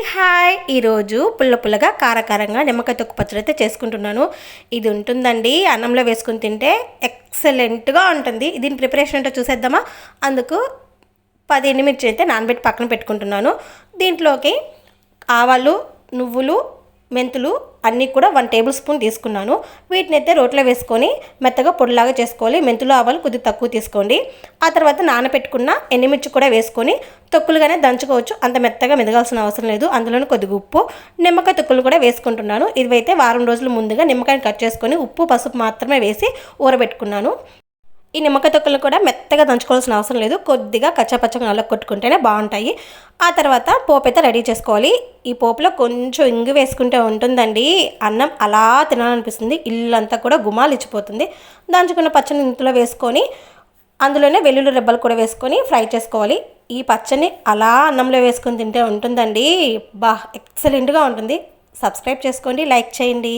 Hi, ఈరోజు పుల్లగా కారకారంగా నిమ్మకాయ తొక్కు పచ్చడి అయితే చేసుకుంటున్నాను. ఇది ఉంటుందండి, అన్నంలో వేసుకుని తింటే ఎక్సలెంట్గా ఉంటుంది. దీని ప్రిపరేషన్ ఏంటో చూసేద్దామా. అందుకు 10 ఎండుమిర్చి అయితే నానబెట్టి పక్కన పెట్టుకుంటున్నాను. దీంట్లోకి ఆవాలు, నువ్వులు, మెంతులు అన్నీ కూడా 1 టేబుల్ స్పూన్ తీసుకున్నాను. వీటిని అయితే రోట్లో వేసుకొని మెత్తగా పొడిలాగా చేసుకోవాలి. మెంతులు, ఆవాలు కొద్దిగా తక్కువ తీసుకోండి. ఆ తర్వాత నానబెట్టుకున్న ఎండుమిర్చి కూడా వేసుకొని తొక్కులుగానే దంచుకోవచ్చు. అంత మెత్తగా మెదగాల్సిన అవసరం లేదు. అందులోనే కొద్దిగా ఉప్పు, నిమ్మకాయ తొక్కులు కూడా వేసుకుంటున్నాను. ఇవైతే వారం రోజుల ముందుగా నిమ్మకాయని కట్ చేసుకొని ఉప్పు, పసుపు మాత్రమే వేసి ఊరబెట్టుకున్నాను. ఈ నిమ్మకాయ తొక్కలు కూడా మెత్తగా దంచుకోవాల్సిన అవసరం లేదు. కొద్దిగా కచ్చాపచ్చగా నల్ల కొట్టుకుంటేనే బాగుంటాయి. ఆ తర్వాత పోపు అయితే రెడీ చేసుకోవాలి. ఈ పోపులో కొంచెం ఇంగు వేసుకుంటే ఉంటుందండి, అన్నం అలా తినాలనిపిస్తుంది. ఇల్లంతా కూడా గుమాలు ఇచ్చిపోతుంది. దంచుకున్న పచ్చని ఇందులో వేసుకొని అందులోనే వెల్లుల్లి రెబ్బలు కూడా వేసుకొని ఫ్రై చేసుకోవాలి. ఈ పచ్చని అలా అన్నంలో వేసుకొని తింటే ఉంటుందండి, ఎక్సలెంట్గా ఉంటుంది. సబ్స్క్రైబ్ చేసుకోండి, లైక్ చేయండి.